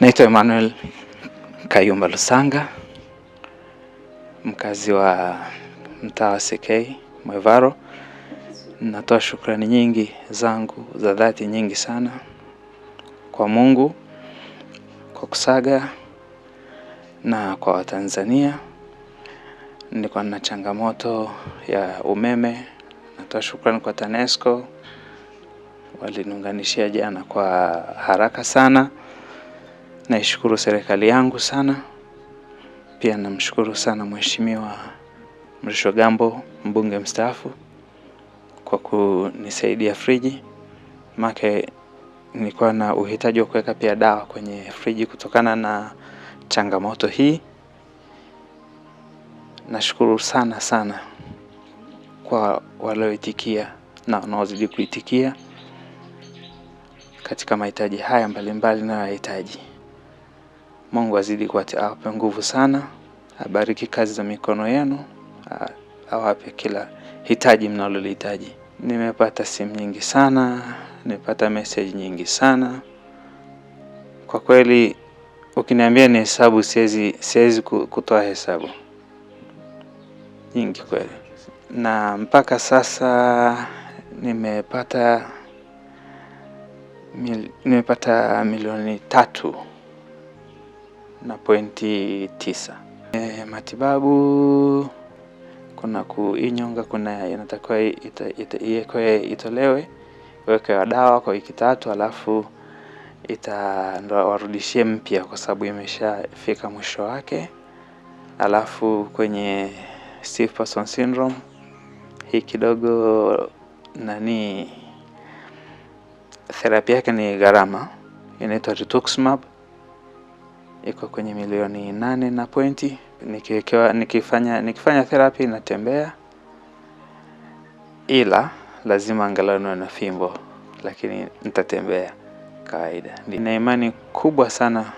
Naitwa Emmanuel Kayumba Lusanga, mkazi wa mtaa wa CK Mwevaro. Natoa shukrani nyingi zangu za dhati nyingi sana kwa Mungu, kwa Kusaga na kwa Watanzania. Nilikuwa na changamoto ya umeme. Natoa shukrani kwa TANESCO, waliniunganishia jana kwa haraka sana. Naishukuru serikali yangu sana. Pia namshukuru sana Mheshimiwa Mrisho Gambo, mbunge mstaafu, kwa kunisaidia friji. Maana nilikuwa na uhitaji wa kuweka pia dawa kwenye friji kutokana na changamoto hii. Nashukuru sana sana kwa walioitikia na wanaozidi kuitikia katika mahitaji haya mbalimbali ninayohitaji. Mungu azidi kuwape nguvu sana, abariki kazi za mikono yenu, awape kila hitaji mnalolihitaji. Nimepata simu nyingi sana, nimepata message nyingi sana. Kwa kweli ukiniambia ni hesabu siwezi kutoa hesabu. Nyingi kweli. Na mpaka sasa nimepata milioni 3.9. Matibabu kuna kuinyonga, kuna inatakiwa itolewe, weke dawa kwa wiki 3, alafu ndo warudishie mpya kwa sababu imeshafika mwisho wake. Alafu kwenye stiff person syndrome hii kidogo therapy yake ni gharama, inaitwa rituximab, iko kwenye milioni 8 na pointi. Nikifanya therapy natembea, ila lazima angalau niwe na fimbo, lakini nitatembea kawaida. Nina imani kubwa sana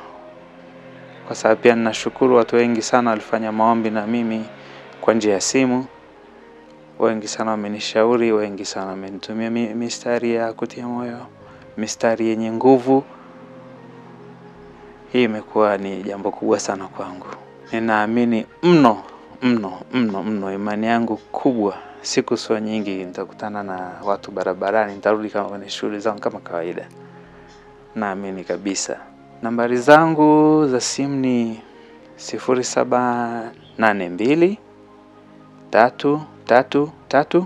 kwa sababu pia ninashukuru watu wengi sana walifanya maombi na mimi kwa njia ya simu. Wengi sana wamenishauri, wengi sana wamenitumia mistari ya kutia moyo, mistari yenye nguvu. Hii imekuwa ni jambo kubwa sana kwangu. Ninaamini mno, imani yangu kubwa, siku sio nyingi nitakutana na watu barabarani, nitarudi kama kwenye shughuli zangu kama kawaida. Naamini kabisa. Nambari zangu za simu ni 0782 333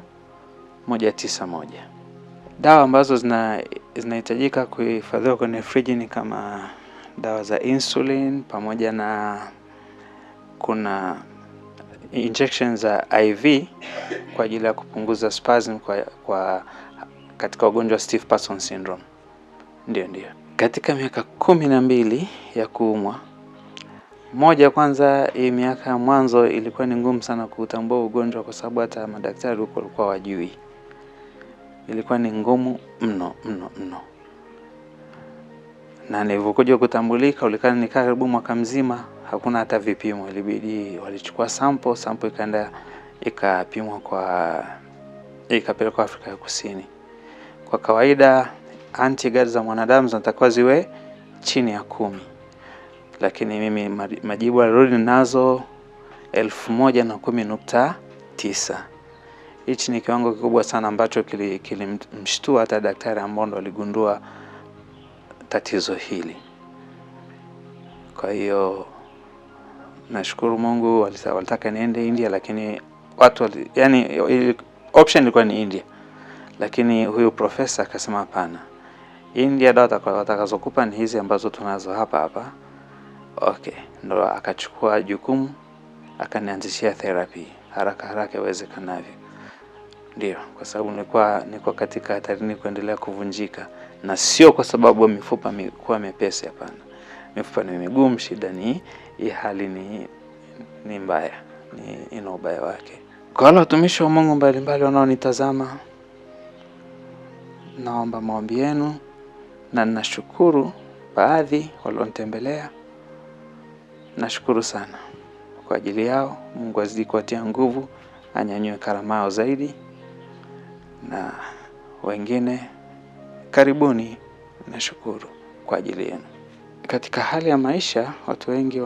191. Dawa ambazo zinahitajika kuhifadhiwa kwenye friji ni kama dawa za insulin, pamoja na kuna injections za IV kwa ajili ya kupunguza spasm kwa katika ugonjwa wa stiff person syndrome. Ndio. Katika miaka 12 ya kuumwa, moja, kwanza hii miaka ya mwanzo ilikuwa ni ngumu sana kutambua ugonjwa kwa sababu hata madaktari walikuwa wajui. Ilikuwa ni ngumu mno. Na nilipokuja kutambulika ulikana nikaa karibu mwaka mzima hakuna hata vipimo. Ilibidi walichukua sample ikaenda ikapimwa ikapelekwa Afrika ya Kusini. Kwa kawaida antibodies za mwanadamu zinatakiwa ziwe chini ya 10. Lakini mimi majibu alirudi nazo 1010.9. Hichi ni kiwango kikubwa sana ambacho kilimshtua hata daktari ambao ndo aligundua tatizo hili. Kwa hiyo nashukuru Mungu, walitaka niende India, lakini option ilikuwa ni India. Lakini huyu profesa akasema hapana. India dawa watakazokupa ni hizi ambazo tunazo hapa. Okay, ndo akachukua jukumu, akanianzishia therapy haraka iwezekanavyo. Ndio, kwa sababu nilikuwa katika hatarini kuendelea kuvunjika, na sio kwa sababu mifupa imekuwa mepesi, hapana. Mifupa ni migumu, shida ni hii hali ni mbaya, ina ubaya wake. Kwa wale watumishi wa Mungu mbalimbali wanaonitazama, naomba maombi yenu, na ninashukuru baadhi walionitembelea. Nashukuru sana kwa ajili yao. Mungu azidi kuwatia nguvu, anyanyue karama yao zaidi. Na wengine karibuni, nashukuru kwa ajili yenu. Katika hali ya maisha watu wengi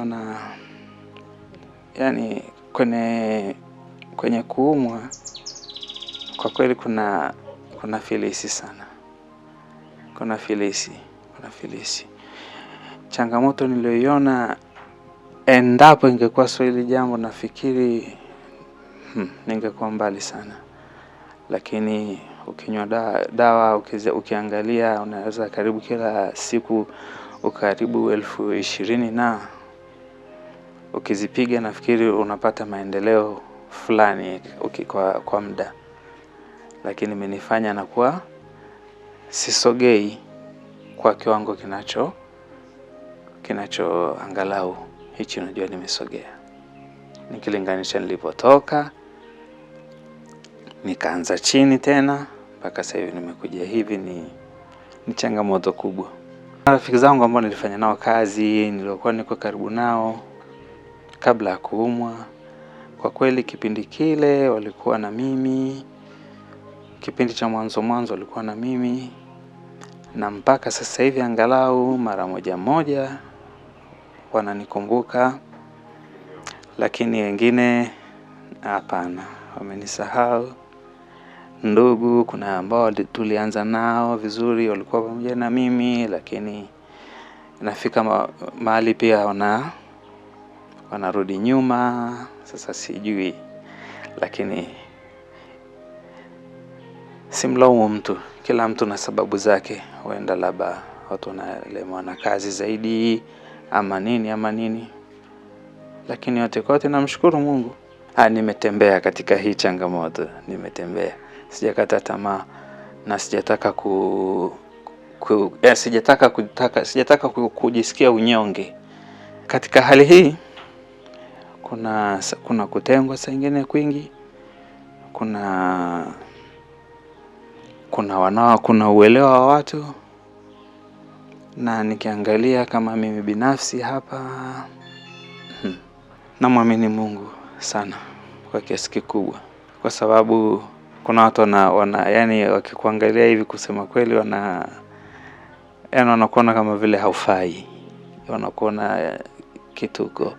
yani kwenye kuumwa kwa kweli kuna filisi sana. Kuna filisi. Changamoto niliyoiona, endapo ingekuwa sio hili jambo, nafikiri ningekuwa mbali sana. Lakini ukinywa dawa ukiangalia, unaweza karibu kila siku ukaribu 20,000 na ukizipiga, nafikiri unapata maendeleo fulani kwa muda. Lakini imenifanya na kuwa sisogei kwa kiwango kinacho angalau hichi unajua nimesogea. Nikilinganisha nilipotoka, nikaanza chini tena mpaka sasa hivi nimekuja hivi, ni changamoto kubwa. Rafiki zangu ambao nilifanya nao kazi, nilikuwa niko karibu nao kabla ya kuumwa, kwa kweli kipindi kile walikuwa na mimi. Kipindi cha mwanzo walikuwa na mimi, na mpaka sasa hivi angalau mara moja wananikumbuka. Lakini wengine hapana, wamenisahau. Ndugu kuna ambao tulianza nao vizuri, walikuwa pamoja na mimi, lakini nafika mahali pia wanarudi nyuma. Sasa sijui, lakini simlaumu mtu. Kila mtu na sababu zake. Huenda labda watu wanaelemewa na kazi zaidi ama nini. Lakini yote kwa yote namshukuru Mungu. Nimetembea katika hii changamoto. Nimetembea. Sijakata tamaa na sijataka sijataka kujisikia unyonge. Katika hali hii kuna kutengwa saa nyingine kwingi. Kuna uelewa wa watu, na nikiangalia kama mimi binafsi hapa, namwamini Mungu sana kwa kiasi kikubwa, kwa sababu kuna watu yani wakikuangalia hivi, kusema kweli yani wanakuona kama vile haufai, wanakuona kituko,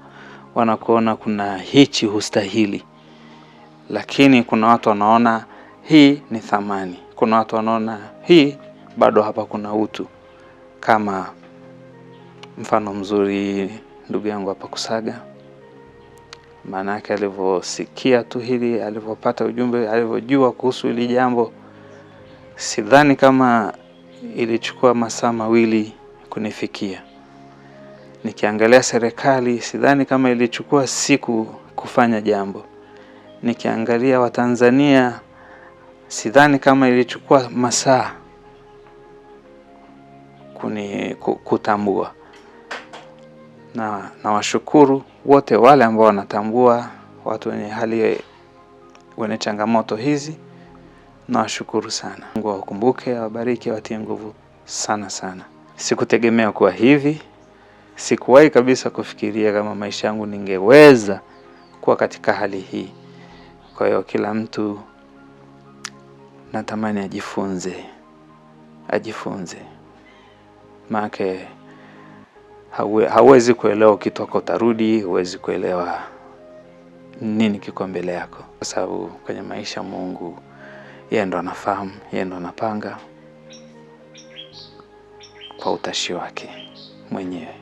wanakuona kuna hichi hustahili. Lakini kuna watu wanaona hii ni thamani. Kuna watu wanaona hii bado hapa kuna utu. Kama mfano mzuri ndugu yangu hapa Kusaga, maana yake alivyosikia tu hili, alivyopata ujumbe, alivyojua kuhusu hili jambo, sidhani kama ilichukua masaa mawili kunifikia. Nikiangalia serikali, sidhani kama ilichukua siku kufanya jambo. Nikiangalia Watanzania, sidhani kama ilichukua masaa kutambua. Na washukuru wote wale ambao wanatambua watu wenye changamoto hizi. Na washukuru sana. Mungu awakumbuke, awabariki, awatie nguvu sana. Sikutegemea kuwa hivi. Sikuwahi kabisa kufikiria kama maisha yangu ningeweza kuwa katika hali hii. Kwa hiyo kila mtu natamani ajifunze. Maana hauwezi kuelewa ukitoka utarudi, huwezi kuelewa nini kiko mbele yako, kwa sababu kwenye maisha Mungu yeye ndo anafahamu, yeye ndo anapanga kwa utashi wake mwenyewe.